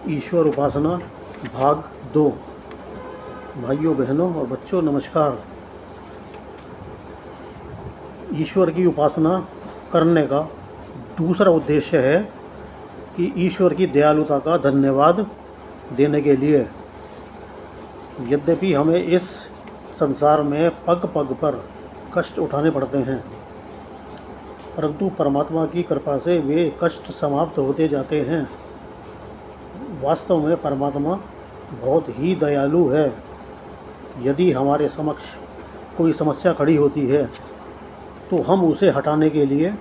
ईश्वर उपासना भाग 2। भाइयों बहनों और बच्चों नमस्कार। ईश्वर की उपासना करने का दूसरा उद्देश्य है कि ईश्वर की दयालुता का धन्यवाद देने के लिए। यद्यपि हमें इस संसार में पग पग पर कष्ट उठाने पड़ते हैं, परंतु परमात्मा की कृपा से वे कष्ट समाप्त होते जाते हैं। वास्तव में परमात्मा बहुत ही दयालु है। यदि हमारे समक्ष कोई समस्या खड़ी होती है तो हम उसे हटाने के लिए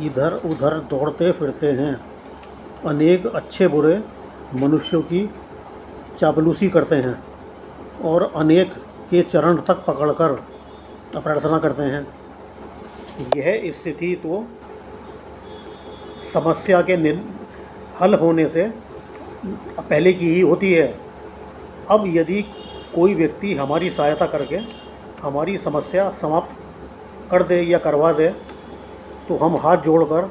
इधर उधर दौड़ते फिरते हैं, अनेक अच्छे बुरे मनुष्यों की चापलूसी करते हैं और अनेक के चरण तक पकड़कर प्रार्थना करते हैं। यह स्थिति तो समस्या के हल होने से पहले की ही होती है। अब यदि कोई व्यक्ति हमारी सहायता करके हमारी समस्या समाप्त कर दे या करवा दे तो हम हाथ जोड़कर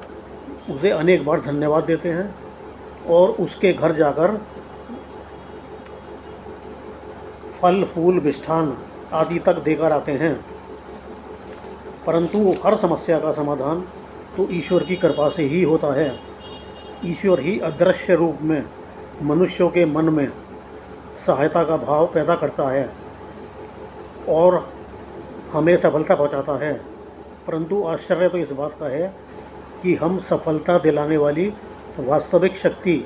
उसे अनेक बार धन्यवाद देते हैं और उसके घर जाकर फल फूल मिष्ठान आदि तक देकर आते हैं। परंतु हर समस्या का समाधान तो ईश्वर की कृपा से ही होता है। ईश्वर ही अदृश्य रूप में मनुष्यों के मन में सहायता का भाव पैदा करता है और हमें सफलता पहुंचाता है। परंतु आश्चर्य तो इस बात का है कि हम सफलता दिलाने वाली वास्तविक शक्ति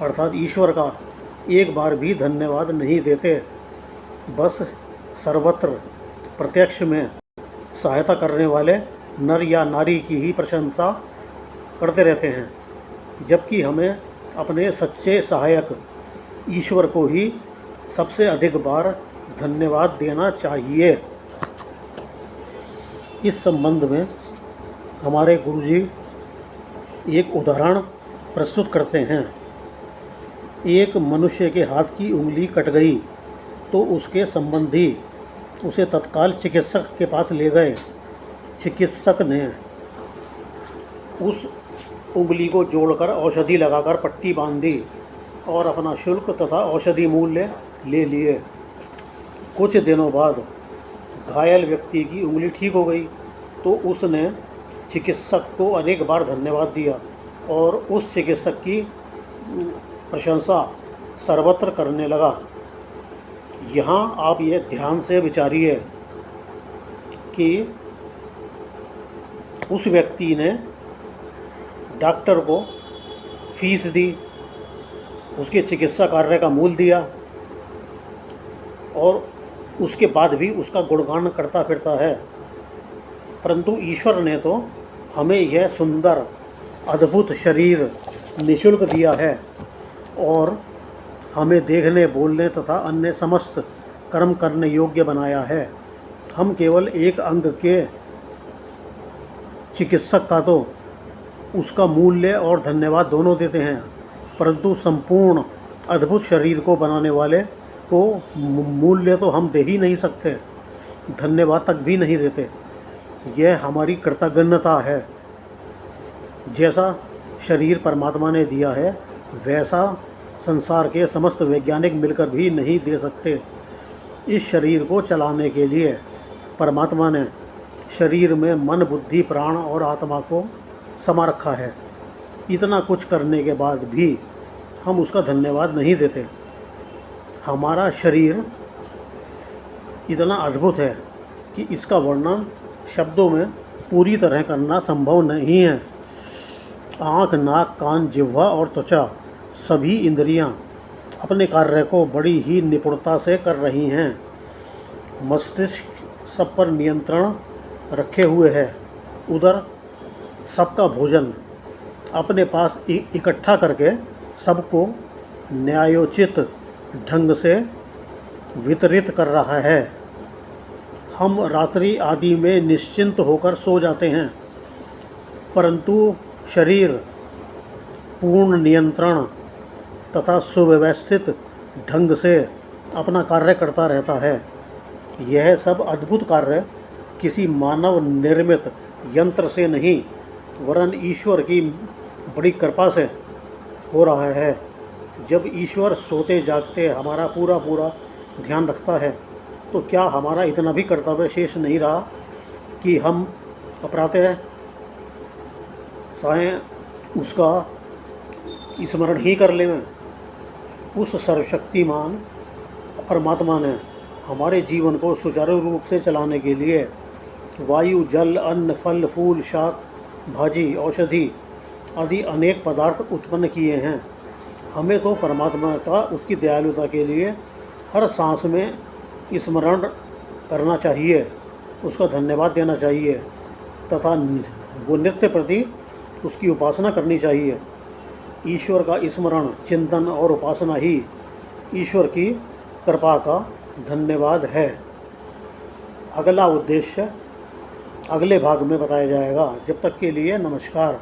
अर्थात ईश्वर का एक बार भी धन्यवाद नहीं देते। बस सर्वत्र प्रत्यक्ष में सहायता करने वाले नर या नारी की ही प्रशंसा करते रहते हैं, जबकि हमें अपने सच्चे सहायक ईश्वर को ही सबसे अधिक बार धन्यवाद देना चाहिए। इस संबंध में हमारे गुरुजी एक उदाहरण प्रस्तुत करते हैं। एक मनुष्य के हाथ की उंगली कट गई तो उसके संबंधी उसे तत्काल चिकित्सक के पास ले गए। चिकित्सक ने उस उंगली को जोड़कर औषधि लगाकर पट्टी बांध दी और अपना शुल्क तथा औषधि मूल्य ले लिए। कुछ दिनों बाद घायल व्यक्ति की उंगली ठीक हो गई तो उसने चिकित्सक को अनेक बार धन्यवाद दिया और उस चिकित्सक की प्रशंसा सर्वत्र करने लगा। यहाँ आप ये ध्यान से विचारिए कि उस व्यक्ति ने डॉक्टर को फीस दी, उसके चिकित्सा कार्य का मूल्य दिया और उसके बाद भी उसका गुणगान करता फिरता है। परंतु ईश्वर ने तो हमें यह सुंदर अद्भुत शरीर निःशुल्क दिया है और हमें देखने बोलने तथा अन्य समस्त कर्म करने योग्य बनाया है। हम केवल एक अंग के चिकित्सक का तो उसका मूल्य और धन्यवाद दोनों देते हैं, परंतु संपूर्ण अद्भुत शरीर को बनाने वाले को मूल्य तो हम दे ही नहीं सकते, धन्यवाद तक भी नहीं देते। यह हमारी कृतज्ञता है। जैसा शरीर परमात्मा ने दिया है वैसा संसार के समस्त वैज्ञानिक मिलकर भी नहीं दे सकते। इस शरीर को चलाने के लिए परमात्मा ने शरीर में मन बुद्धि प्राण और आत्मा को समा रखा है। इतना कुछ करने के बाद भी हम उसका धन्यवाद नहीं देते। हमारा शरीर इतना अद्भुत है कि इसका वर्णन शब्दों में पूरी तरह करना संभव नहीं है। आँख नाक कान जिह्वा और त्वचा सभी इंद्रियां अपने कार्य को बड़ी ही निपुणता से कर रही हैं। मस्तिष्क सब पर नियंत्रण रखे हुए है। उधर सबका भोजन अपने पास इकट्ठा करके सबको न्यायोचित ढंग से वितरित कर रहा है। हम रात्रि आदि में निश्चिंत होकर सो जाते हैं, परंतु शरीर पूर्ण नियंत्रण तथा सुव्यवस्थित ढंग से अपना कार्य करता रहता है। यह सब अद्भुत कार्य किसी मानव निर्मित यंत्र से नहीं वरन ईश्वर की बड़ी कृपा से हो रहा है। जब ईश्वर सोते जागते हमारा पूरा पूरा ध्यान रखता है तो क्या हमारा इतना भी कर्तव्य शेष नहीं रहा कि हम अपराधः सायं उसका स्मरण ही कर लें। उस सर्वशक्तिमान परमात्मा ने हमारे जीवन को सुचारू रूप से चलाने के लिए वायु, जल, अन्न, फल, फूल, शाक, भाजी, औषधि आदि अनेक पदार्थ उत्पन्न किए हैं। हमें तो परमात्मा का उसकी दयालुता के लिए हर सांस में स्मरण करना चाहिए, उसका धन्यवाद देना चाहिए तथा वो नित्य प्रति उसकी उपासना करनी चाहिए। ईश्वर का स्मरण, चिंतन और उपासना ही ईश्वर की कृपा का धन्यवाद है। अगला उद्देश्य अगले भाग में बताया जाएगा। जब तक के लिए नमस्कार।